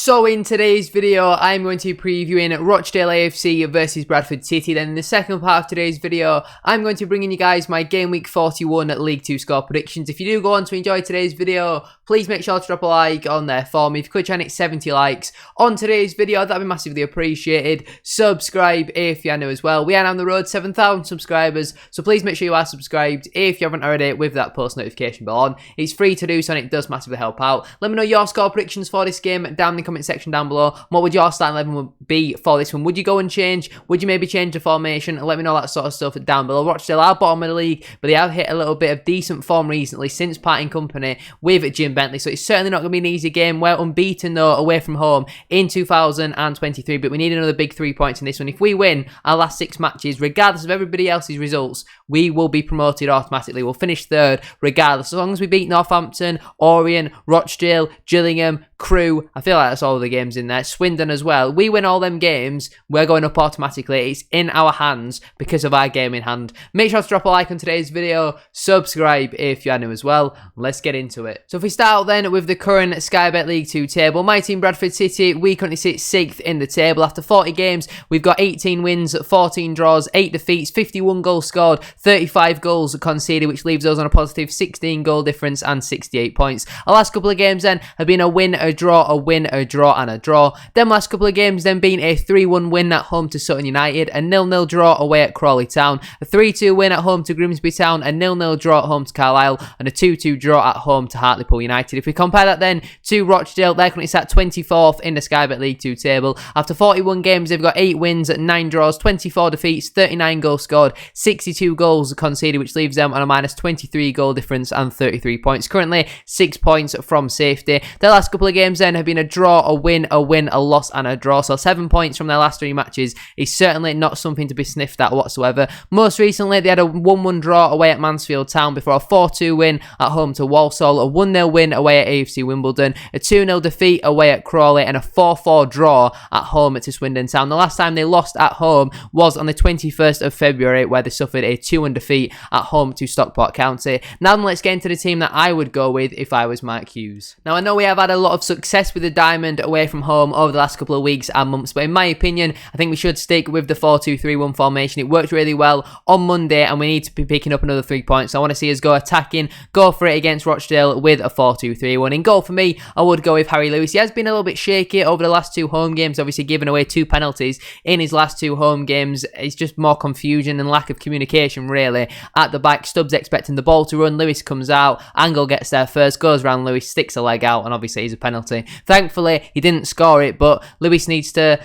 So in today's video, I'm going to be previewing Rochdale AFC versus Bradford City. Then in the second part of today's video, I'm going to be bringing you guys my Game Week 41 League 2 score predictions. If you do go on to enjoy today's video, please make sure to drop a like on there for me. If you could try and hit 70 likes on today's video, that'd be massively appreciated. Subscribe if you're new as well. We are on the road to 7,000 subscribers, so please make sure you are subscribed if you haven't already with that post notification bell on. It's free to do so and it does massively help out. Let me know your score predictions for this game down in the comment section down below. What would your starting 11 be for this one? Would you go and change? Would you maybe change the formation? Let me know that sort of stuff down below. Rochdale are bottom of the league, but they have hit a little bit of decent form recently since parting company with Jim Bentley, so it's certainly not going to be an easy game. We're unbeaten though away from home in 2023, but we need another big 3 points in this one. If we win our last 6 matches, regardless of everybody else's results, we will be promoted automatically. We'll finish third regardless, as long as we beat Northampton, Orient, Rochdale, Gillingham, Crewe. I feel like that's all the games in there. Swindon as well. We win all them games, we're going up automatically. It's in our hands because of our game in hand. Make sure to drop a like on today's video. Subscribe if you're new as well. Let's get into it. So if we start then with the current Sky Bet League 2 table, my team Bradford City, we currently sit 6th in the table. After 40 games, we've got 18 wins, 14 draws, 8 defeats, 51 goals scored, 35 goals conceded, which leaves us on a positive 16 goal difference and 68 points. Our last couple of games then have been a win, a draw, a win, a draw, and a draw. Then last couple of games then being a 3-1 win at home to Sutton United, a 0-0 draw away at Crawley Town, a 3-2 win at home to Grimsby Town, a 0-0 draw at home to Carlisle, and a 2-2 draw at home to Hartlepool United. If we compare that then to Rochdale, they're currently sat 24th in the Sky Bet League 2 table. After 41 games, they've got 8 wins, 9 draws, 24 defeats, 39 goals scored, 62 goals conceded, which leaves them on a minus 23 goal difference and 33 points. Currently 6 points from safety. Their last couple of games then have been a draw, a win, a loss, and a draw. So 7 points from their last 3 matches is certainly not something to be sniffed at whatsoever. Most recently, they had a 1-1 draw away at Mansfield Town before a 4-2 win at home to Walsall, a 1-0 win away at AFC Wimbledon, a 2-0 defeat away at Crawley, and a 4-4 draw at home to Swindon Town. The last time they lost at home was on the 21st of February, where they suffered a 2-1 defeat at home to Stockport County. Now then, let's get into the team that I would go with if I was Mark Hughes. Now, I know we have had a lot of success with the Diamond away from home over the last couple of weeks and months, but in my opinion, I think we should stick with the 4-2-3-1 formation. It worked really well on Monday, and we need to be picking up another 3 points. So I want to see us go attacking, go for it against Rochdale with a 4-2-3-1. In goal for me, I would go with Harry Lewis. He has been a little bit shaky over the last 2 home games, obviously giving away 2 penalties in his last 2 home games. It's just more confusion and lack of communication really at the back. Stubbs expecting the ball to run, Lewis comes out, Angle gets there first, goes round Lewis, sticks a leg out, and obviously it's a penalty. Thankfully, he didn't score it, but Lewis needs to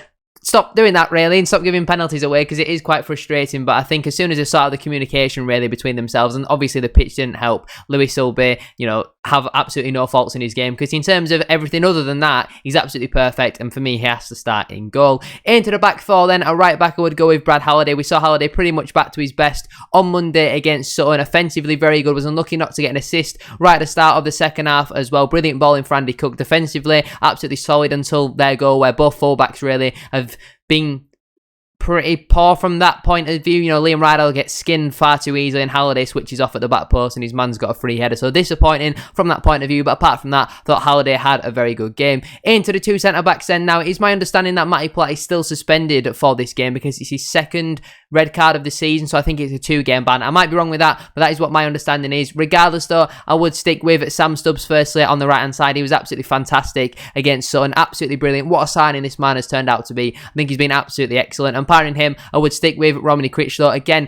stop doing that really and stop giving penalties away, because it is quite frustrating. But I think as soon as they start the communication really between themselves, and obviously the pitch didn't help, Lewis will be, have absolutely no faults in his game, because in terms of everything other than that, he's absolutely perfect, and for me he has to start in goal. Into the back four then, a right back I would go with Brad Halliday. We saw Halliday pretty much back to his best on Monday against Sutton. Offensively very good, was unlucky not to get an assist right at the start of the second half as well. Brilliant ball in for Andy Cook. Defensively absolutely solid until their goal, where both fullbacks really have been pretty poor from that point of view. Liam Rydell gets skinned far too easily, and Halliday switches off at the back post, and his man's got a free header. So disappointing from that point of view. But apart from that, I thought Halliday had a very good game. Into the 2 centre-backs then. Now, it is my understanding that Matty Platt is still suspended for this game because it's his 2nd red card of the season. So I think it's a 2-game ban. I might be wrong with that, but that is what my understanding is. Regardless though, I would stick with Sam Stubbs firstly on the right-hand side. He was absolutely fantastic against Sutton. Absolutely brilliant. What a signing this man has turned out to be. I think he's been absolutely excellent. And pairing him, I would stick with Romany Critchlow. Again,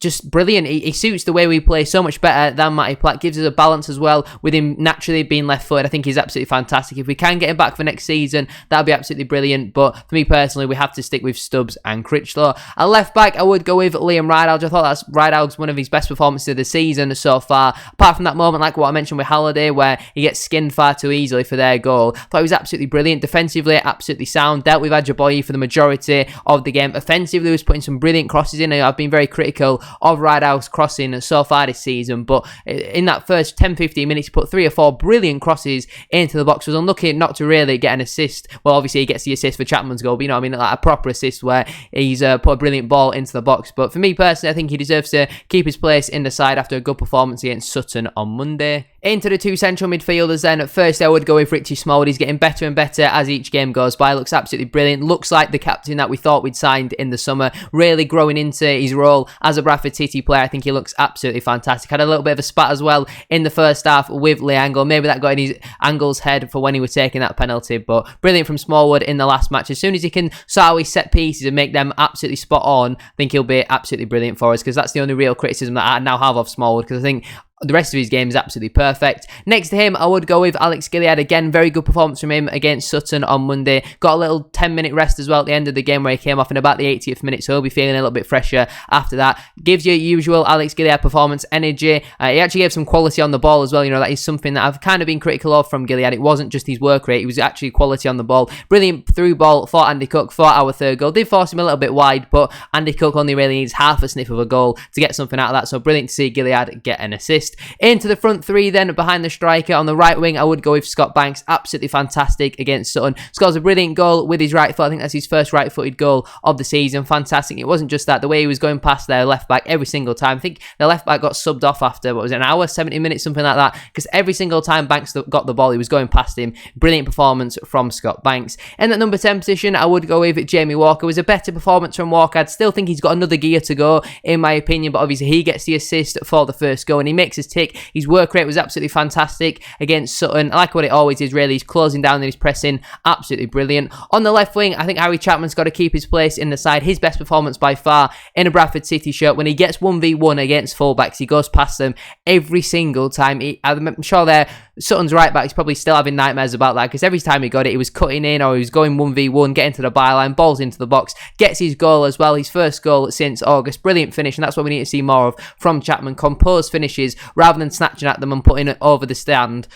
just brilliant. He suits the way we play so much better than Matty Platt. Gives us a balance as well with him naturally being left-footed. I think he's absolutely fantastic. If we can get him back for next season, that'd be absolutely brilliant. But for me personally, we have to stick with Stubbs and Critchlow. A left back, I would go with Liam Rydell. I thought Rydell's one of his best performances of the season so far. Apart from that moment, like what I mentioned with Halliday, where he gets skinned far too easily for their goal, I thought he was absolutely brilliant. Defensively, absolutely sound. Dealt with Ajiboye for the majority of the game. Offensively, was putting some brilliant crosses in. I've been very critical of Rydell's crossing so far this season, but in that first 10-15 minutes he put 3 or 4 brilliant crosses into the box. Was unlucky not to really get an assist. Well, obviously he gets the assist for Chapman's goal, but like a proper assist where he's put a brilliant ball into the box. But for me personally, I think he deserves to keep his place in the side after a good performance against Sutton on Monday. Into the two central midfielders then. First, I would go with Richie Smallwood. He's getting better and better as each game goes by. Looks absolutely brilliant. Looks like the captain that we thought we'd signed in the summer. Really growing into his role as a Bradford City player. I think he looks absolutely fantastic. Had a little bit of a spat as well in the first half with Lee Angle. Maybe that got in his Angle's head for when he was taking that penalty, but brilliant from Smallwood in the last match. As soon as he can sort out his set pieces and make them absolutely spot on, I think he'll be absolutely brilliant for us, because that's the only real criticism that I now have of Smallwood, because I think the rest of his game is absolutely perfect. Next to him, I would go with Alex Gilead. Again, very good performance from him against Sutton on Monday. Got a little 10-minute rest as well at the end of the game where he came off in about the 80th minute, so he'll be feeling a little bit fresher after that. Gives you usual Alex Gilead performance, energy. He actually gave some quality on the ball as well. You know, that is something that I've kind of been critical of from Gilead. It wasn't just his work rate, it was actually quality on the ball. Brilliant through ball for Andy Cook for our third goal. Did force him a little bit wide, but Andy Cook only really needs half a sniff of a goal to get something out of that, so brilliant to see Gilead get an assist. Into the front three then, behind the striker. On the right wing, I would go with Scott Banks. Absolutely fantastic against Sutton. Scores a brilliant goal with his right foot. I think that's his first right-footed goal of the season. Fantastic. It wasn't just that. The way he was going past their left-back every single time. I think the left-back got subbed off after, what was it, an hour, 70 minutes, something like that. Because every single time Banks got the ball, he was going past him. Brilliant performance from Scott Banks. In that number 10 position, I would go with Jamie Walker. It was a better performance from Walker. I'd still think he's got another gear to go, in my opinion. But obviously, he gets the assist for the first goal, and he makes us tick. His work rate was absolutely fantastic against Sutton. I like what it always is, really. He's closing down and he's pressing. Absolutely brilliant. On the left wing, I think Harry Chapman's got to keep his place in the side. His best performance by far in a Bradford City shirt. When he gets 1v1 against fullbacks, he goes past them every single time. I'm sure Sutton's right back is probably still having nightmares about that, because every time he got it, he was cutting in or he was going 1v1, getting to the byline, balls into the box, gets his goal as well, his first goal since August. Brilliant finish, and that's what we need to see more of from Chapman. Composed finishes rather than snatching at them and putting it over the stand.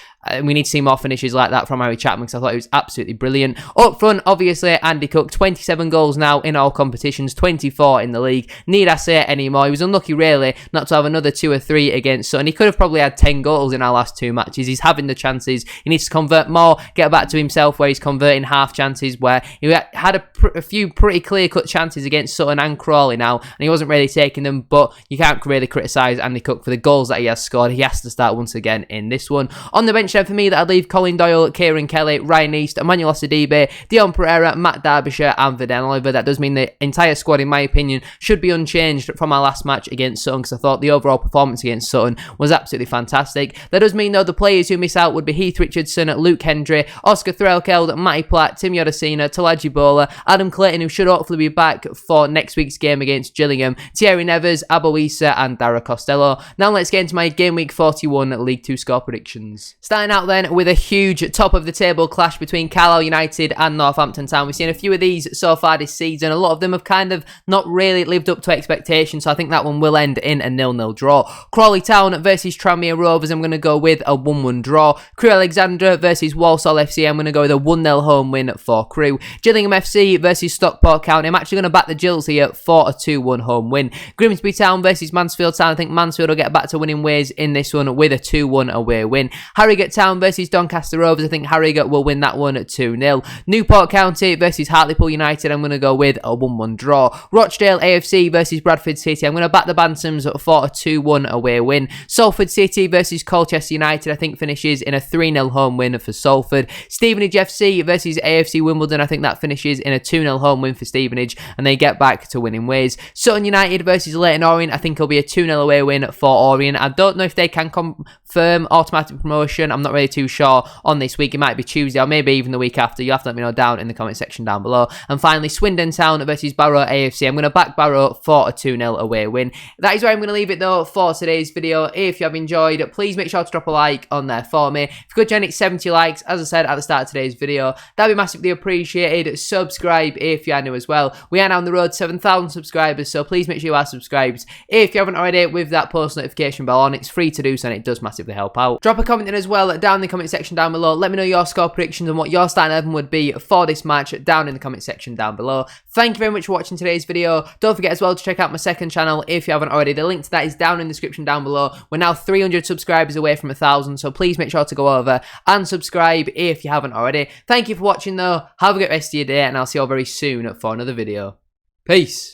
We need to see more finishes like that from Harry Chapman, because I thought he was absolutely brilliant. Up front, obviously, Andy Cook, 27 goals now in all competitions, 24 in the league. Need I say it anymore? He was unlucky, really, not to have another 2 or 3 against Sutton. He could have probably had 10 goals in our last 2 matches. He's having the chances. He needs to convert more, get back to himself where he's converting half chances, where he had a few pretty clear-cut chances against Sutton and Crawley now, and he wasn't really taking them, but you can't really criticise Andy Cook for the goals that he has scored. He has to start once again in this one. On the bench, for me, that I'd leave Colin Doyle, Kieran Kelly, Ryan East, Emmanuel Osidibe, Dion Pereira, Matt Derbyshire and Verden Oliver. That does mean the entire squad, in my opinion, should be unchanged from our last match against Sutton, because I thought the overall performance against Sutton was absolutely fantastic. That does mean, though, the players who miss out would be Heath Richardson, Luke Hendry, Oscar Threlkeld, Matty Platt, Tim Yodasina, Talaji Bola, Adam Clayton, who should hopefully be back for next week's game against Gillingham, Thierry Nevers, Aboisa and Dara Costello. Now let's get into my Game Week 41 League 2 score predictions. Starting out then with a huge top of the table clash between Carlisle United and Northampton Town. We've seen a few of these so far this season. A lot of them have kind of not really lived up to expectations, so I think that one will end in a 0-0 draw. Crawley Town versus Tranmere Rovers, I'm going to go with a 1-1 draw. Crewe Alexandra versus Walsall FC, I'm going to go with a 1-0 home win for Crewe. Gillingham FC versus Stockport County, I'm actually going to back the Gills here for a 2-1 home win. Grimsby Town versus Mansfield Town, I think Mansfield will get back to winning ways in this one with a 2-1 away win. Harrogate Town versus Doncaster Rovers, I think Harrogate will win that one at 2-0. Newport County versus Hartlepool United, I'm going to go with a 1-1 draw. Rochdale AFC versus Bradford City, I'm going to back the Bantams for a 2-1 away win. Salford City versus Colchester United, I think finishes in a 3-0 home win for Salford. Stevenage FC versus AFC Wimbledon, I think that finishes in a 2-0 home win for Stevenage, and they get back to winning ways. Sutton United versus Leyton Orient, I think it'll be a 2-0 away win for Orient. I don't know if they can confirm automatic promotion. I'm not really too sure on this week. It might be Tuesday or maybe even the week after. You'll have to let me know down in the comment section down below. And finally, Swindon Town versus Barrow AFC. I'm going to back Barrow for a 2-0 away win. That is where I'm going to leave it though for today's video. If you have enjoyed, please make sure to drop a like on there for me. If you could generate 70 likes, as I said at the start of today's video, that'd be massively appreciated. Subscribe if you are new as well. We are now on the road to 7,000 subscribers, so please make sure you are subscribed. If you haven't already, with that post notification bell on, it's free to do so and it does massively help out. Drop a comment in as well down in the comment section down below. Let me know your score predictions and what your starting 11 would be for this match down in the comment section down below. Thank you very much for watching today's video. Don't forget as well to check out my second channel if you haven't already. The link to that is down in the description down below. We're now 300 subscribers away from 1,000, so please make sure to go over and subscribe if you haven't already. Thank you for watching though. Have a great rest of your day, and I'll see you all very soon for another video. Peace.